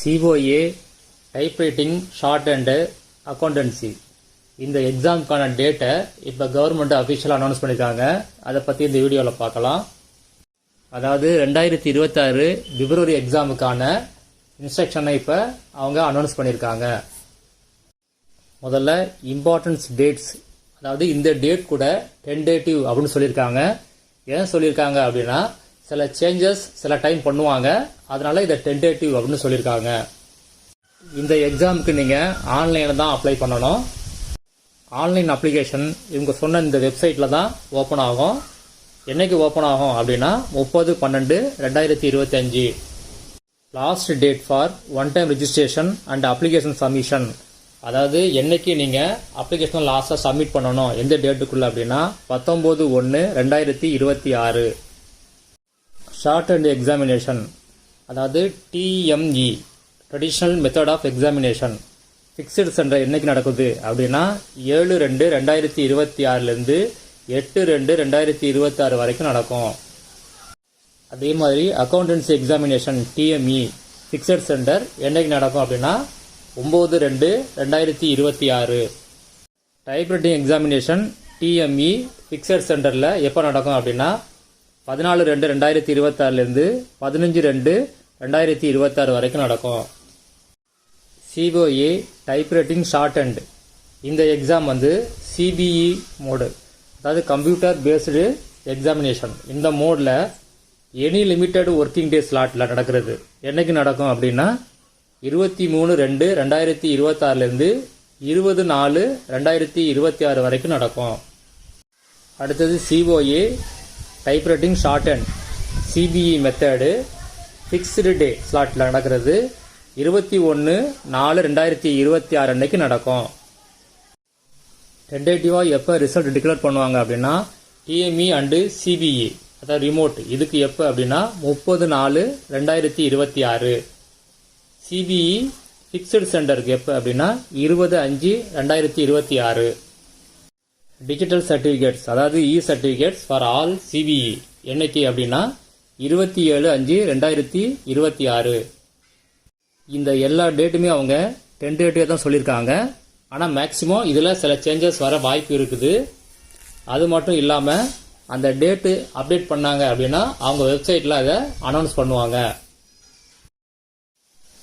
COA typewriting short and accountancy இந்த எக்ஸாமுக்கான டேட்டை இப்போ கவர்மெண்ட் அஃபிஷியலாக அனௌன்ஸ் பண்ணியிருக்காங்க. அதை பற்றி இந்த வீடியோவில் பார்க்கலாம். அதாவது 2026 பிப்ரவரி எக்ஸாமுக்கான இன்ஸ்ட்ரக்ஷனை இப்போ அவங்க அனௌன்ஸ் பண்ணியிருக்காங்க. முதல்ல இம்பார்ட்டன்ஸ் டேட்ஸ், அதாவது இந்த டேட் கூட டென்டேட்டிவ் அப்படின்னு சொல்லியிருக்காங்க. ஏன் சொல்லியிருக்காங்க அப்படின்னா சில சேஞ்சஸ் சில டைம் பண்ணுவாங்க, அதனால இதை டென்டேட்டிவ் அப்படின்னு சொல்லியிருக்காங்க. இந்த எக்ஸாமுக்கு நீங்கள் ஆன்லைனில் தான் அப்ளை பண்ணணும். ஆன்லைன் அப்ளிகேஷன் இவங்க சொன்ன இந்த வெப்சைட்டில் தான் ஓப்பன் ஆகும். என்னைக்கு ஓப்பன் ஆகும் அப்படின்னா 30/12/2025. Last date for one time registration and application submission. அதாவது என்னைக்கு நீங்கள் அப்ளிகேஷன் லாஸ்ட்டாக சப்மிட் பண்ணணும், எந்த டேட்டுக்குள்ள அப்படின்னா 19/1/2026. ஷார்ட் அண்ட் எக்ஸாமினேஷன், அதாவது TME traditional method of examination. Fixed centre என்னைக்கு நடக்குது அப்படின்னா 7/2/2026 8/2/2026 வரைக்கும் நடக்கும். அதே மாதிரி accountancy examination TME fixed centre என்னைக்கு நடக்கும் அப்படின்னா 9/2/2026. டைப்ரைட்டிங் எக்ஸாமினேஷன் TME ஃபிக்ஸ்டு சென்டரில் எப்போ நடக்கும் அப்படின்னா 14/2/2026 15/2/2026 வரைக்கும் நடக்கும். COA டைப்ரைட்டிங் ஷார்ட் அண்ட் இந்த எக்ஸாம் CBE மோடு, அதாவது கம்ப்யூட்டர் பேஸ்டு எக்ஸாமினேஷன். இந்த மோடில் எனி லிமிட்டட் ஒர்க்கிங் டே ஸ்லாட்டில் நடக்கிறது. என்னைக்கு நடக்கும் அப்படின்னா 23/2/2026 20/4/2026 வரைக்கும் நடக்கும். அடுத்தது COA typewriting shorthand CBE method fixed day ஸ்லாட்டில் நடக்கிறது. 21/4/2026 அன்னைக்கு நடக்கும். டென்டேட்டிவாக எப்போ ரிசல்ட் டிக்ளேர் பண்ணுவாங்க அப்படின்னா TME அண்டு CBE, அதாவது ரிமோட், இதுக்கு எப்போ அப்படின்னா 30/4/2026. CBE ஃபிக்ஸ்டு சென்டருக்கு எப்போ அப்படின்னா 20/5/2026. டிஜிட்டல் சர்டிஃபிகேட்ஸ், அதாவது சர்டிஃபிகேட்ஸ் ஃபார் ஆல் CBE என்னைக்கு அப்படின்னா 27/5/2026. இந்த எல்லா டேட்டுமே அவங்க டென்டேட்டிவாக தான் சொல்லியிருக்காங்க. ஆனால் மேக்சிமம் இதில் சில சேஞ்சஸ் வர வாய்ப்பு இருக்குது. அது மட்டும் இல்லாமல் அந்த டேட்டு அப்டேட் பண்ணாங்க அப்படின்னா அவங்க வெப்சைட்டில் அதை அனௌன்ஸ் பண்ணுவாங்க.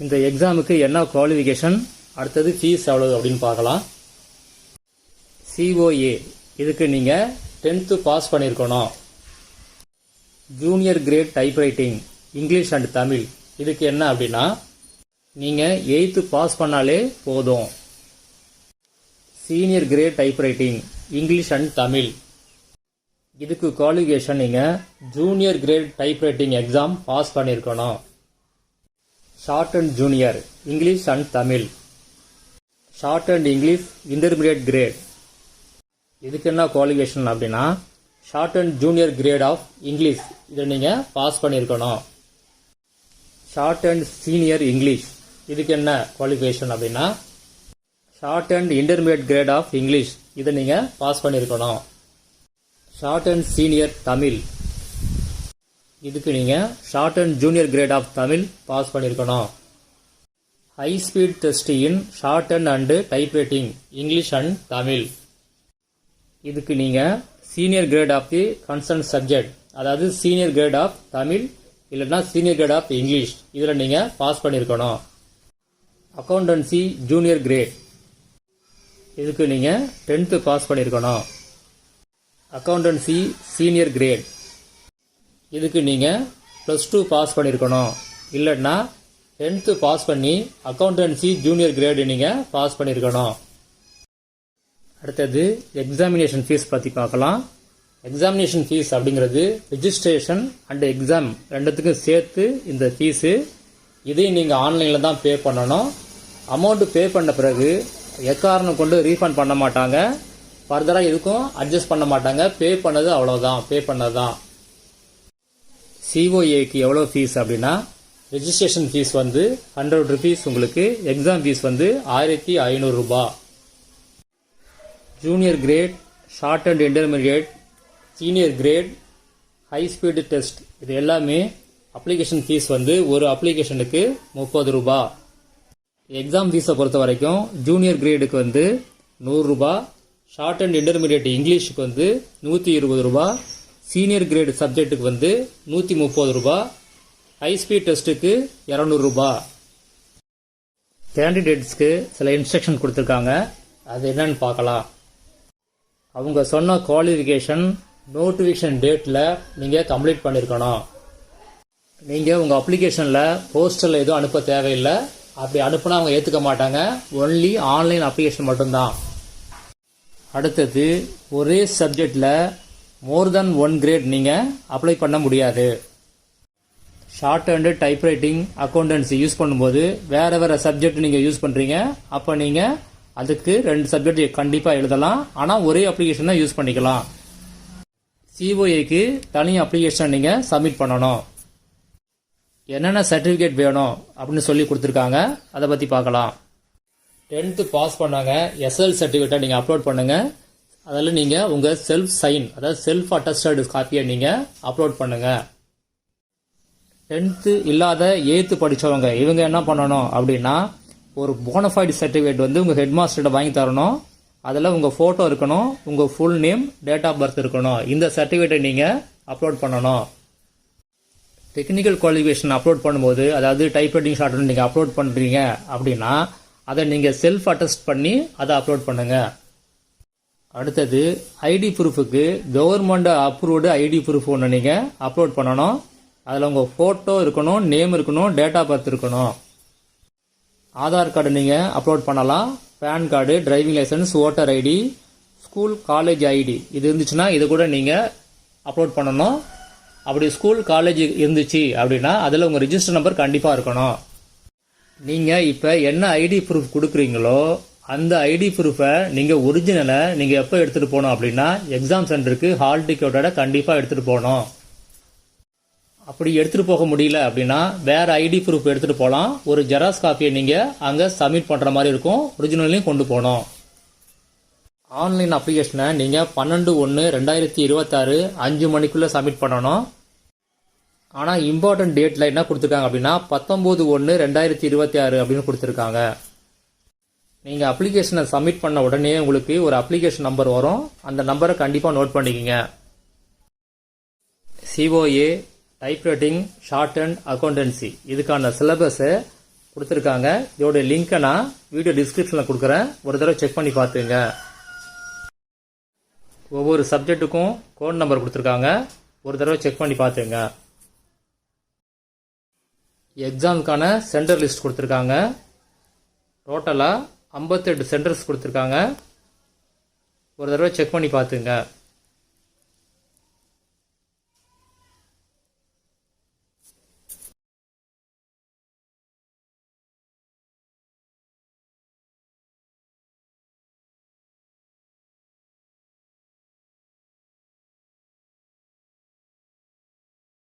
இந்த எக்ஸாமுக்கு என்ன குவாலிஃபிகேஷன், அடுத்தது ஃபீஸ் எவ்வளவு அப்படின்னு பார்க்கலாம். COA இதுக்கு நீங்கள் 10th பாஸ் பண்ணியிருக்கணும். Junior grade typewriting English and Tamil இதுக்கு என்ன அப்படின்னா நீங்கள் 8th பாஸ் பண்ணாலே போதும். Senior grade typewriting English and Tamil இதுக்கு குவாலிஃபிகேஷன் நீங்கள் junior grade typewriting exam pass பண்ணியிருக்கணும். Shorthand junior English and Tamil, shorthand English intermediate grade இதுக்கு என்ன குவாலிஃபிகேஷன் அப்படின்னா shorthand junior grade of English இதை நீங்கள் பாஸ் பண்ணியிருக்கணும். ஷார்ட் அண்ட் சீனியர் இங்கிலீஷ் இதுக்கு என்ன குவாலிஃபிகேஷன் அப்படின்னா shorthand intermediate grade of English இதை நீங்கள் பாஸ் பண்ணியிருக்கணும். ஷார்ட் அண்ட் சீனியர் தமிழ் இதுக்கு நீங்கள் shorthand junior grade of Tamil pass பண்ணியிருக்கணும். High speed test in shorthand typewriting English and Tamil இதுக்கு நீங்கள் senior grade of the concern subject, அதாவது senior grade of Tamil இல்லைன்னா சீனியர் கிரேட் ஆஃப் இங்கிலீஷ் இதில் நீங்கள் pass பண்ணியிருக்கணும். அக்கௌண்டன்சி ஜூனியர் கிரேட் இதுக்கு நீங்கள் 10th பாஸ் பண்ணியிருக்கணும். அக்கௌண்டன்சி சீனியர் கிரேட் இதுக்கு நீங்கள் +2 பாஸ் பண்ணியிருக்கணும். இல்லைன்னா 10th பாஸ் பண்ணி அக்கௌண்டன்சி ஜூனியர் கிரேடு நீங்கள் பாஸ் பண்ணியிருக்கணும். அடுத்தது எக்ஸாமினேஷன் ஃபீஸ் பற்றி பார்க்கலாம். எக்ஸாமினேஷன் ஃபீஸ் அப்படிங்கிறது ரிஜிஸ்ட்ரேஷன் அண்ட் எக்ஸாம் ரெண்டுத்துக்கும் சேர்த்து இந்த ஃபீஸு. இதையும் நீங்கள் ஆன்லைனில் தான் பே பண்ணணும். அமௌண்ட்டு பே பண்ண பிறகு எக்காரணம் கொண்டு ரீஃபண்ட் பண்ண மாட்டாங்க, ஃபர்தராக எதுக்கும் அட்ஜஸ்ட் பண்ண மாட்டாங்க. பே பண்ணது அவ்வளோதான், பே பண்ணது தான். COAக்கு எவ்வளோ ஃபீஸ் அப்படின்னா ரெஜிஸ்ட்ரேஷன் ஃபீஸ் 100 rupees, உங்களுக்கு எக்ஸாம் ஃபீஸ் 1500 ரூபாய். Junior great, short and intermediate, senior great, high speed test இது எல்லாமே அப்ளிகேஷன் ஃபீஸ் ஒரு அப்ளிகேஷனுக்கு 30 ரூபாய். எக்ஸாம் ஃபீஸை பொறுத்த வரைக்கும் ஜூனியர் கிரேடுக்கு வந்து 100 ரூபா, ஷார்ட் அண்ட் இன்டர்மீடியட் இங்கிலீஷுக்கு வந்து 120 ரூபா, சீனியர் கிரேடு சப்ஜெக்ட்டுக்கு வந்து 130 ரூபா, ஹை ஸ்பீட் டெஸ்ட்டுக்கு 200 ரூபா. கேண்டிடேட்ஸ்க்கு சில இன்ஸ்ட்ரக்ஷன் கொடுத்துருக்காங்க, அது என்னன்னு பார்க்கலாம். அவங்க சொன்ன குவாலிஃபிகேஷன் நோட்டிஃபிகேஷன் டேட்டில் நீங்கள் கம்ப்ளீட் பண்ணியிருக்கணும். நீங்கள் உங்கள் அப்ளிகேஷனில் போஸ்டரில் எதுவும் அனுப்ப தேவையில்லை. அப்படி அனுப்புனா அவங்க ஏற்றுக்க மாட்டாங்க. ஒன்லி ஆன்லைன் அப்ளிகேஷன் மட்டும்தான். அடுத்தது, ஒரே சப்ஜெக்டில் மோர் தென் 1 கிரேட் நீங்கள் அப்ளை பண்ண முடியாது. Short hand, typewriting, accountancy use பண்ணும்போது வேறு சப்ஜெக்ட் நீங்கள் யூஸ் பண்ணுறீங்க. அப்போ நீங்கள் அதுக்கு 2 சப்ஜெக்ட் கண்டிப்பாக எழுதலாம். ஆனால் ஒரே அப்ளிகேஷன் தான் யூஸ் பண்ணிக்கலாம். சிஓஏக்கு தனி அப்ளிகேஷன் நீங்கள் சப்மிட் பண்ணணும். என்னென்ன சர்டிஃபிகேட் வேணும் அப்படின்னு சொல்லி கொடுத்துருக்காங்க, அதை பற்றி பார்க்கலாம். 10th பாஸ் பண்ணாங்க எஸ்எல் சர்டிஃபிகேட்டை நீங்கள் அப்லோட் பண்ணுங்கள். அதில் நீங்கள் உங்கள் செல்ஃப் சைன், அதாவது செல்ஃப் அட்டஸ்டட் காப்பியை நீங்கள் அப்லோட் பண்ணுங்கள். 10th இல்லாத 8th படித்தவங்க இவங்க என்ன பண்ணணும் அப்படின்னா, ஒரு போனஃபைடு சர்டிஃபிகேட் வந்து உங்கள் ஹெட் மாஸ்டர்கிட்ட வாங்கி தரணும். அதில் உங்கள் ஃபோட்டோ இருக்கணும், உங்கள் full name, date of birth இருக்கணும். இந்த சர்டிஃபிகேட்டை நீங்கள் அப்லோட் பண்ணணும். டெக்னிக்கல் குவாலிஃபிகேஷன் அப்லோட் பண்ணும்போது, அதாவது டைப்ரைட்டிங் ஷார்ட் ஹேண்ட் நீங்கள் அப்லோட் பண்ணுறீங்க அப்படின்னா அதை நீங்கள் செல்ஃப் அட்டஸ்ட் பண்ணி அதை அப்லோட் பண்ணுங்கள். அடுத்தது, ஐடி ப்ரூஃபுக்கு கவர்மெண்ட் அப்ரூவ்டு ஐடி ப்ரூஃப் ஒன்று நீங்கள் அப்லோட் பண்ணணும். அதில் உங்கள் ஃபோட்டோ இருக்கணும், நேம் இருக்கணும், டேட் ஆஃப் பர்த் இருக்கணும். ஆதார் கார்டு நீங்கள் அப்லோட் பண்ணலாம். PAN card, driving licence, voter ID, school college ID இது இருந்துச்சுன்னா இது கூட நீங்கள் அப்லோட் பண்ணணும். அப்படி ஸ்கூல் காலேஜ் இருந்துச்சு அப்படின்னா அதில் உங்கள் ரிஜிஸ்டர் நம்பர் கண்டிப்பாக இருக்கணும். நீங்கள் இப்போ என்ன ஐடி ப்ரூஃப் கொடுக்குறீங்களோ அந்த ஐடி ப்ரூஃபை நீங்கள் ஒரிஜினலை நீங்கள் எப்போ எடுத்துகிட்டு போகணும் அப்படின்னா, எக்ஸாம் சென்டருக்கு ஹால் டிக்கெட்டோட கண்டிப்பாக எடுத்துகிட்டு போகணும். அப்படி எடுத்துகிட்டு போக முடியல அப்படின்னா வேறு ஐடி ப்ரூஃப் எடுத்துகிட்டு போகலாம். ஒரு ஜெராக்ஸ் காப்பியை நீங்கள் அங்கே சப்மிட் பண்ணுற மாதிரி இருக்கும். ஒரிஜினலையும் கொண்டு போகணும். ஆன்லைன் அப்ளிகேஷனை நீங்கள் 12/1/2026 5 மணிக்குள்ளே சப்மிட் பண்ணணும். ஆனால் இம்பார்ட்டன்ட் டேட்டில் என்ன கொடுத்துருக்காங்க அப்படின்னா 19/1/2026 அப்படின்னு கொடுத்துருக்காங்க. நீங்கள் அப்ளிகேஷனை சப்மிட் பண்ண உடனே உங்களுக்கு ஒரு அப்ளிகேஷன் நம்பர் வரும். அந்த நம்பரை கண்டிப்பாக நோட் பண்ணிக்கோங்க. COA, typewriting, short and accountancy இதுக்கான சிலபஸை கொடுத்துருக்காங்க. இதோட லிங்க்கை நான் வீடியோ டிஸ்கிரிப்ஷனில் கொடுக்குறேன். ஒரு தடவை செக் பண்ணி பார்த்துங்க. ஒவ்வொரு சப்ஜெக்ட்டுக்கும் கோட் நம்பர் கொடுத்துருக்காங்க. ஒரு தடவை செக் பண்ணி பார்த்துங்க. எக்ஸாமுக்கான சென்டர் லிஸ்ட் கொடுத்துருக்காங்க. டோட்டலாக 58 சென்டர்ஸ் கொடுத்துருக்காங்க. ஒரு தடவை செக் பண்ணி பார்த்துங்க.